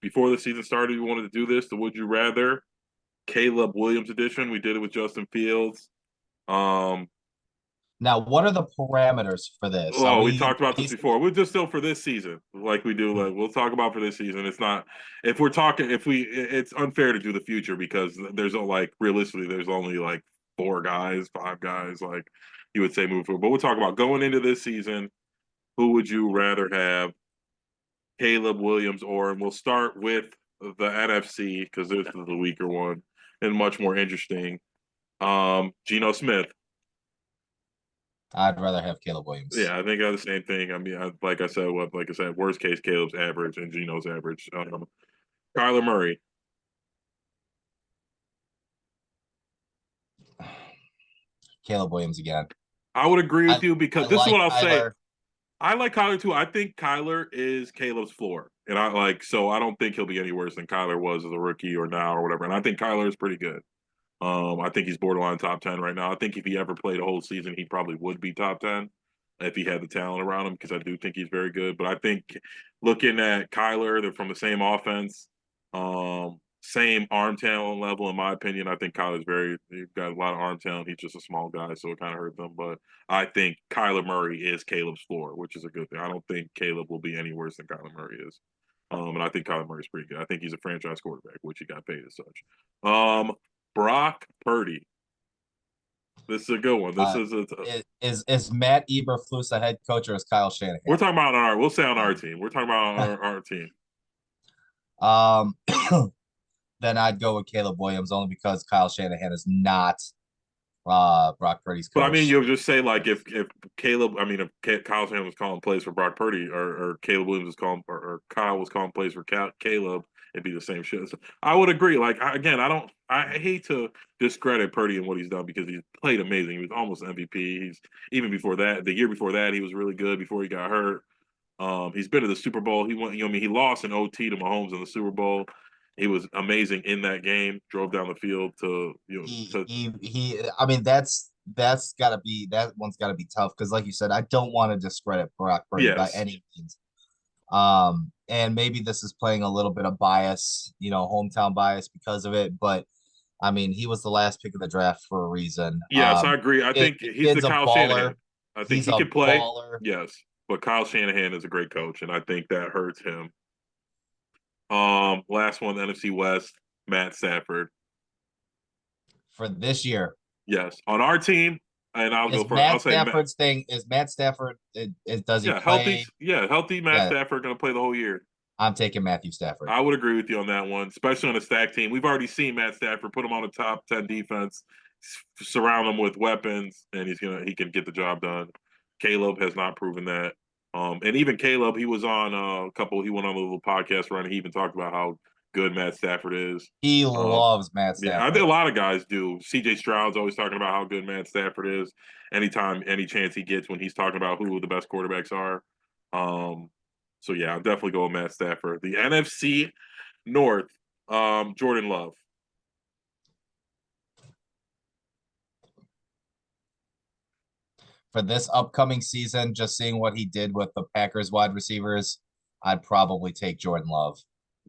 before the season started, we wanted to do this, the Would You Rather Caleb Williams edition. We did it with Justin Fields. Now, what are the parameters for this? Are Oh, we we talked about this basically before. We're just still for this season, like we do. Like we'll talk about for this season. It's not if we're talking if we. It's unfair to do the future because there's like realistically there's only like 4 guys, 5 guys. Like you would say move forward. But we'll talk about going into this season. Who would you rather have, Caleb Williams or? And we'll start with the NFC because this is the weaker one and much more interesting. Geno Smith. I'd rather have Caleb Williams. Yeah, I think I have the same thing. I mean, like I said, worst case, Caleb's average and Geno's average. Kyler Murray. Caleb Williams again. I would agree I, with you because I this is like what I'll say. Kyler. I like Kyler too. I think Kyler is Caleb's floor, and so I don't think he'll be any worse than Kyler was as a rookie or now or whatever. And I think Kyler is pretty good. I think he's borderline top 10 right now. I think if he ever played a whole season, he probably would be top 10 if he had the talent around him because I do think he's very good. But I think looking at Kyler, they're from the same offense, same arm talent level, in my opinion. I think he's got a lot of arm talent. He's just a small guy, so it kind of hurt them. But I think Kyler Murray is Caleb's floor, which is a good thing. I don't think Caleb will be any worse than Kyler Murray is. And I think Kyler Murray's pretty good. I think he's a franchise quarterback, which he got paid as such. Brock Purdy. This is a good one. This Is Matt Eberflus the head coach or is Kyle Shanahan? We're talking about we'll say on our team. We're talking about our team. Then I'd go with Caleb Williams only because Kyle Shanahan is not Brock Purdy's coach. But I mean, you'll just say like if Kyle Shanahan was calling plays for Brock Purdy or Caleb Williams was calling or Kyle was calling plays for Caleb, it'd be the same shit. So I would agree. Like I hate to discredit Purdy and what he's done because he's played amazing. He was almost MVP. He's even before that, the year before that, he was really good before he got hurt. He's been to the Super Bowl. He lost in OT to Mahomes in the Super Bowl. He was amazing in that game. Drove down the field to I mean, that one's gotta be tough because, like you said, I don't want to discredit Brock Purdy by any means. And maybe this is playing a little bit of bias, hometown bias because of it. But I mean, he was the last pick of the draft for a reason. Yes, I agree. I think he's the Kyle Shanahan. I think he can play. Baller. Yes, but Kyle Shanahan is a great coach, and I think that hurts him. Last one, NFC West, Matt Stafford. For this year. Yes, on our team, and I'll go first. Stafford's thing is Matt Stafford. Does he play? Healthy Matt Stafford going to play the whole year. I'm taking Matthew Stafford. I would agree with you on that one, especially on a stacked team. We've already seen Matt Stafford put him on a top 10 defense, surround him with weapons, and he can get the job done. Caleb has not proven that. And even Caleb, he was on he went on a little podcast run. And he even talked about how good Matt Stafford is. He loves Matt Stafford. Yeah, I think a lot of guys do. CJ Stroud's always talking about how good Matt Stafford is. Anytime, any chance he gets when he's talking about who the best quarterbacks are. So yeah, I'll definitely go with Matt Stafford. The NFC North, Jordan Love. For this upcoming season, just seeing what he did with the Packers wide receivers, I'd probably take Jordan Love.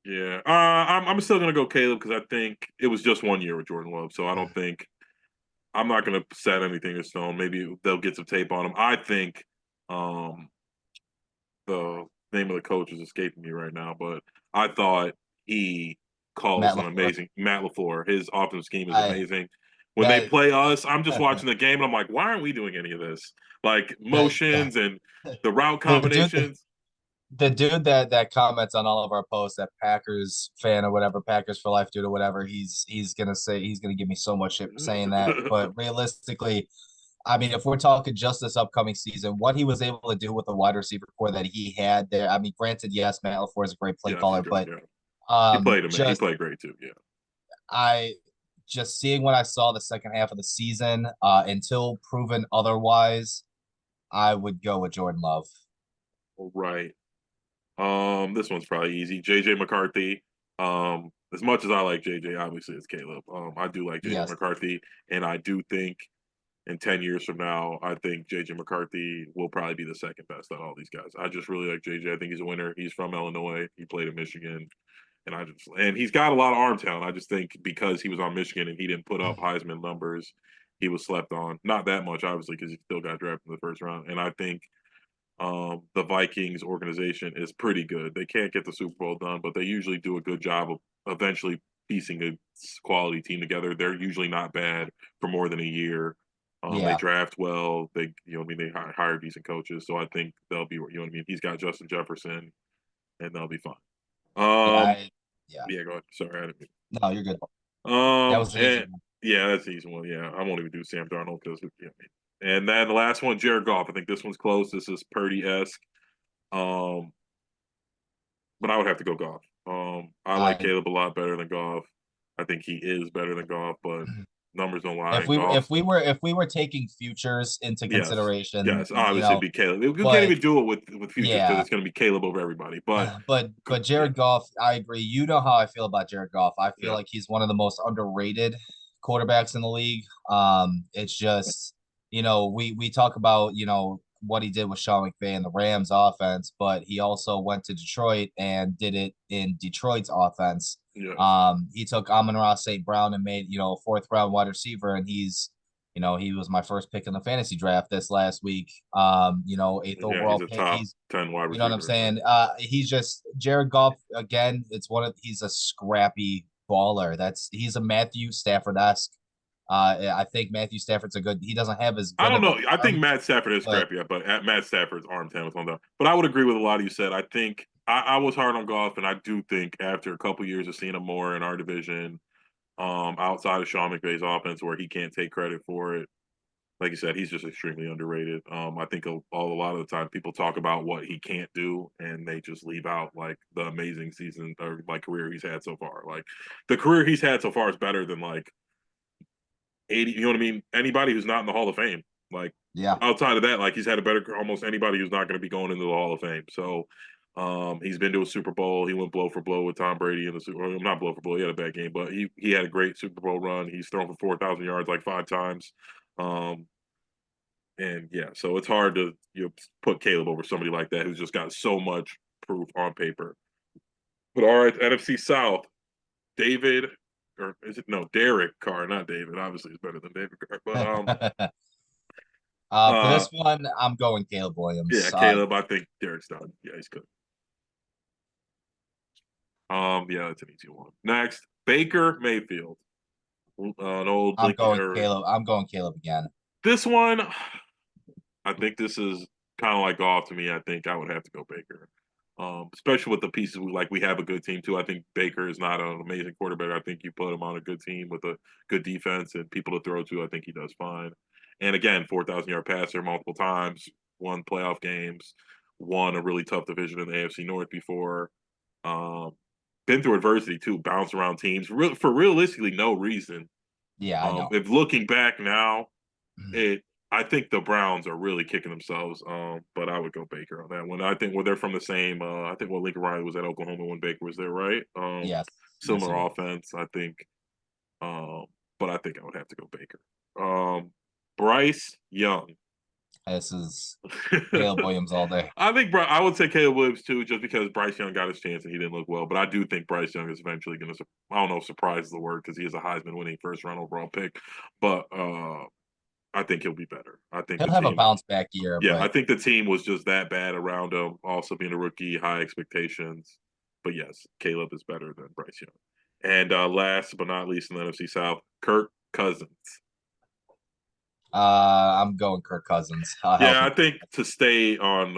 Yeah, I'm still gonna go Caleb because I think it was just 1 year with Jordan Love, so I don't think I'm not gonna set anything in stone. Maybe they'll get some tape on him. I think the name of the coach is escaping me right now, but I thought he calls an amazing Matt LaFleur. His offensive scheme is amazing. When they play us, I'm just watching the game and I'm like, why aren't we doing any of this? Like motions and the route combinations. The dude that comments on all of our posts, that Packers fan or whatever, Packers for life dude or whatever, he's gonna give me so much shit for saying that. But realistically, I mean, if we're talking just this upcoming season, what he was able to do with the wide receiver core that he had there, I mean, granted, yes, Matt LaFleur is a great play caller, but he played him. He played great too. Yeah, I just seeing what I saw the second half of the season, until proven otherwise, I would go with Jordan Love. Right. This one's probably easy. JJ McCarthy. As much as I like JJ, obviously it's Caleb. I do like JJ McCarthy, and I do think in 10 years from now, I think JJ McCarthy will probably be the second best out of all these guys. I just really like JJ. I think he's a winner. He's from Illinois. He played in Michigan. And he's got a lot of arm talent. I just think because he was on Michigan and he didn't put up Heisman numbers, he was slept on. Not that much, obviously, because he still got drafted in the first round. And I think the Vikings organization is pretty good. They can't get the Super Bowl done, but they usually do a good job of eventually piecing a quality team together. They're usually not bad for more than a year. They draft well. They hire decent coaches. So I think they'll be, he's got Justin Jefferson, and they'll be fine. Yeah, go ahead. Sorry, I didn't mean. No, you're good. That was the easy one. Yeah, that's the easy one. Yeah, I won't even do Sam Darnold because and then the last one, Jared Goff. I think this one's close. This is Purdy-esque. But I would have to go Goff. I like Caleb a lot better than Goff. I think he is better than Goff, but numbers don't lie. If we were taking futures into consideration, yes, obviously it'd be Caleb. We can't even do it with futures because it's going to be Caleb over everybody. But Jared Goff, I agree. You know how I feel about Jared Goff. I feel like he's one of the most underrated quarterbacks in the league. It's just we talk about what he did with Sean McVay and the Rams offense, but he also went to Detroit and did it in Detroit's offense. He took Amon-Ra St. Brown and made, a 4th-round wide receiver, and he's, he was my first pick in the fantasy draft this last week. 8th overall he's a pick. top 10 wide receiver. You know what I'm saying? He's just Jared Goff again. He's a scrappy baller. He's a Matthew Stafford-esque. I think Matthew Stafford's he doesn't have as good I don't know. I think Matt Stafford is scrappy, but at Matt Stafford's arm talent was on that. But I would agree with a lot of you said. I think I was hard on Goff, and I do think after a couple years of seeing him more in our division, outside of Sean McVay's offense, where he can't take credit for it, like you said, he's just extremely underrated. I think a lot of the time people talk about what he can't do, and they just leave out like the amazing season or like career he's had so far. Like the career he's had so far is better than like 80, you know what I mean? Anybody who's not in the Hall of Fame. Like, outside of that, like he's had a better almost anybody who's not going to be going into the Hall of Fame. So, he's been to a Super Bowl. He went blow for blow with Tom Brady in the Super Bowl. Not blow for blow. He had a bad game, but he had a great Super Bowl run. He's thrown for 4,000 yards like 5 times. And yeah, so it's hard to put Caleb over somebody like that who's just got so much proof on paper. But all right, NFC South, David. Or is it Derek Carr, not David? Obviously, he's better than David Carr. But for this one, I'm going Caleb Williams. Yeah, Caleb. I think Derek's done. Yeah, he's good. Yeah, that's an easy one. Next, Baker Mayfield. An old. I'm going Caleb again. This one, I think this is kind of like Goff to me. I think I would have to go Baker. Especially with the pieces we have a good team too. I think Baker is not an amazing quarterback. I think you put him on a good team with a good defense and people to throw to. I think he does fine. And again, 4,000-yard passer multiple times, won playoff games, won a really tough division in the AFC North before. Been through adversity too, bounced around teams for realistically no reason. Yeah, I know. If looking back now, I think the Browns are really kicking themselves, but I would go Baker on that one. I think they're from the same. I think Lincoln Riley was at Oklahoma when Baker was there, right? Yes. Similar offense, I think. But I think I would have to go Baker. Bryce Young. This is Caleb Williams all day. I think I would say Caleb Williams too, just because Bryce Young got his chance and he didn't look well. But I do think Bryce Young is eventually going to. I don't know if surprise is the word because he is a Heisman-winning first-round overall pick, but. I think he'll be better. I think he'll have a bounce back year. Yeah, I think the team was just that bad around him. Also being a rookie, high expectations. But yes, Caleb is better than Bryce Young. And last but not least in the NFC South, Kirk Cousins. I'm going Kirk Cousins. I think to stay on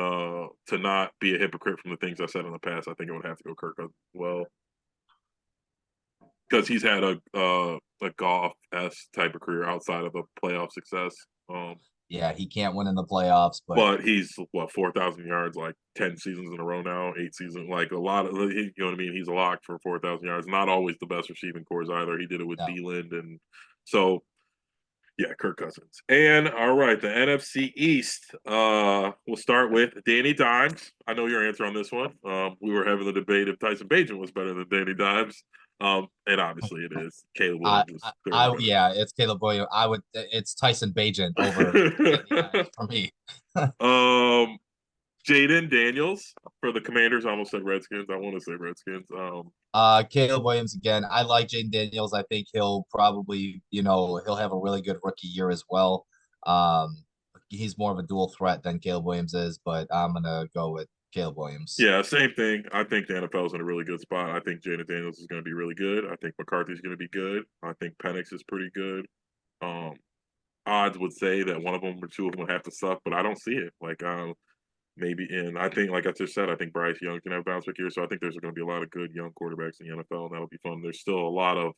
to not be a hypocrite from the things I said in the past, I think I would have to go Kirk Cousins. Well, because he's had a Goff-esque type of career outside of a playoff success. Yeah, he can't win in the playoffs, but he's 4,000 yards, like 10 seasons in a row now, 8 seasons, like a lot of, you know what I mean? He's a lock for 4,000 yards. Not always the best receiving cores either. He did it with Thielen, and so yeah, Kirk Cousins. And all right, the NFC East. We'll start with Danny Dimes. I know your answer on this one. We were having the debate if Tyson Bagent was better than Danny Dimes. And obviously it is. Caleb Williams. It's Caleb Williams. It's Tyson Bagent over for me. Jaden Daniels for the Commanders. I almost said Redskins. I want to say Redskins. Caleb Williams again. I like Jaden Daniels. I think he'll probably, he'll have a really good rookie year as well. He's more of a dual threat than Caleb Williams is, but I'm gonna go with Caleb Williams. Yeah, same thing. I think the NFL is in a really good spot. I think Jaden Daniels is going to be really good. I think McCarthy's going to be good. I think Penix is pretty good. Um, Odds would say that one of them or two of them would have to suck, but I don't see it. Like, maybe in. I think, like I just said, I think Bryce Young's going to have a bounce back year. So I think there's going to be a lot of good young quarterbacks in the NFL, and that'll be fun. There's still a lot of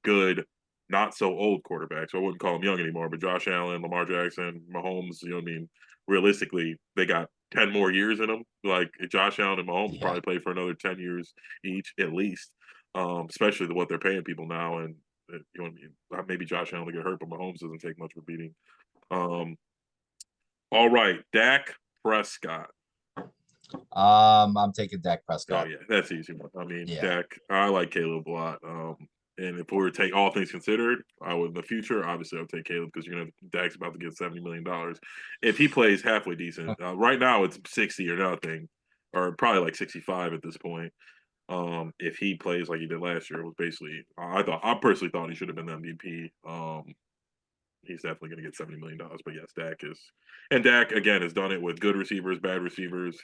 good, not so old quarterbacks. I wouldn't call them young anymore, but Josh Allen, Lamar Jackson, Mahomes, you know what I mean? Realistically, they got 10 more years in them. Like Josh Allen and Mahomes probably play for another 10 years each at least, especially what they're paying people now. And, you know what I mean? Maybe Josh Allen will get hurt, but Mahomes doesn't take much for beating. All right, Dak Prescott. I'm taking Dak Oh Prescott. yeah, that's easy one. I mean, Yeah. Dak. I like Caleb a lot. And if we were to take all things considered, I would in the future. Obviously, I would take Caleb because Dak's about to get $70 million if he plays halfway decent. Right now, it's 60 or nothing, or probably like 65 at this point. If he plays like he did last year, it was basically. I personally thought he should have been the MVP. He's definitely going to get $70 million. But yes, Dak again has done it with good receivers, bad receivers.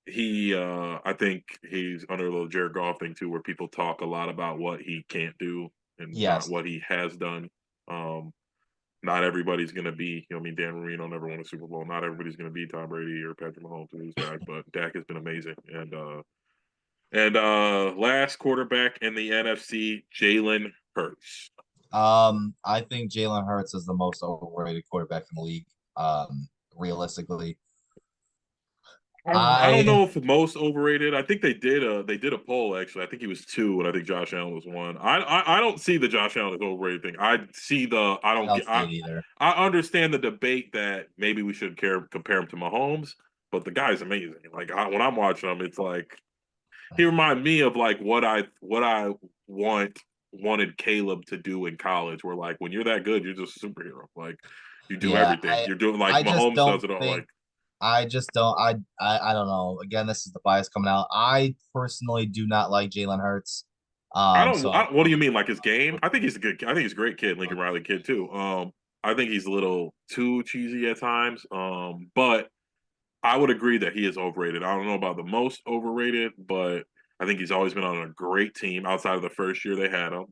I think he's under a little Jared Goff thing too, where people talk a lot about what he can't do and not Yes. what he has done. Not everybody's going to be, I mean, Dan Marino never won a Super Bowl. Not everybody's going to be Tom Brady or Patrick Mahomes or these guys, but Dak has been amazing. And last quarterback in the NFC, Jalen Hurts. I think Jalen Hurts is the most overrated quarterback in the league. Realistically, I don't know if most overrated. I think they did a poll actually. I think he was 2, and I think Josh Allen was 1. I don't see the Josh Allen as overrated thing. I see the I don't see it either. I understand the debate that maybe we should compare him to Mahomes, but the guy's amazing. Like when I'm watching him, it's like he reminded me of like what I wanted Caleb to do in college. Where like when you're that good, you're just a superhero. Like you do everything. You're doing like I just Mahomes don't does it all. think Like I just don't. I don't know. Again, this is the bias coming out. I personally do not like Jalen Hurts. I don't. So What do you mean, like his game? I think he's a good. I think he's a great kid, Lincoln Riley kid too. I think he's a little too cheesy at times. But I would agree that he is overrated. I don't know about the most overrated, but I think he's always been on a great team outside of the first year they had him.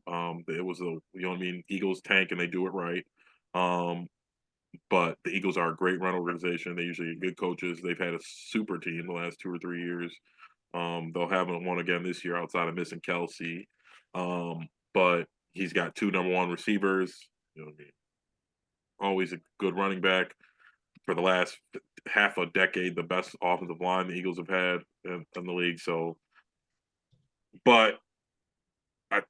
It was Eagles tank and they do it right. But the Eagles are a great run organization. They usually good coaches. They've had a super team the last 2 or 3 years. They'll have one again this year outside of missing Kelsey. But he's got 2 number 1 receivers. You know what I mean? Always a good running back. For the last half a decade, the best offensive line the Eagles have had in the league. So, but I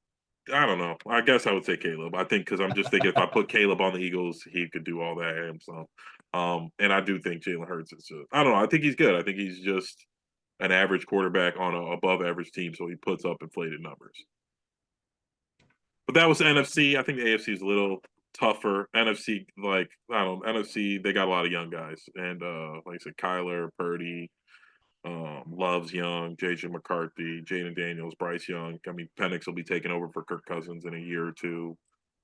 don't know. I guess I would say Caleb. I think because I'm just thinking if I put Caleb on the Eagles, he could do all that himself. And I do think Jalen Hurts is just, I don't know. I think he's good. I think he's just an average quarterback on an above average team, so he puts up inflated numbers. But that was the NFC. I think the AFC is a little tougher. NFC, like I don't know, NFC, they got a lot of young guys, and like I said, Kyler, Purdy, Love's young, JJ McCarthy, Jaden Daniels, Bryce Young. I mean, Penix will be taking over for Kirk Cousins in a year or two.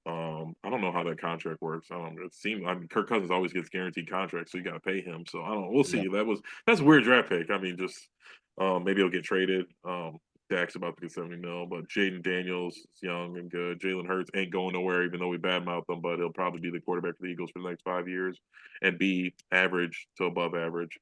I don't know how that contract works. I don't. It seems. I mean, Kirk Cousins always gets guaranteed contracts, so you got to pay him. So I don't. We'll see. Yeah. That's a weird draft pick. I mean, just maybe he'll get traded. Dak's about to get 70 mil, but Jaden Daniels is young and good. Jalen Hurts ain't going nowhere, even though we badmouth him, but he'll probably be the quarterback for the Eagles for the next 5 years and be average to above average.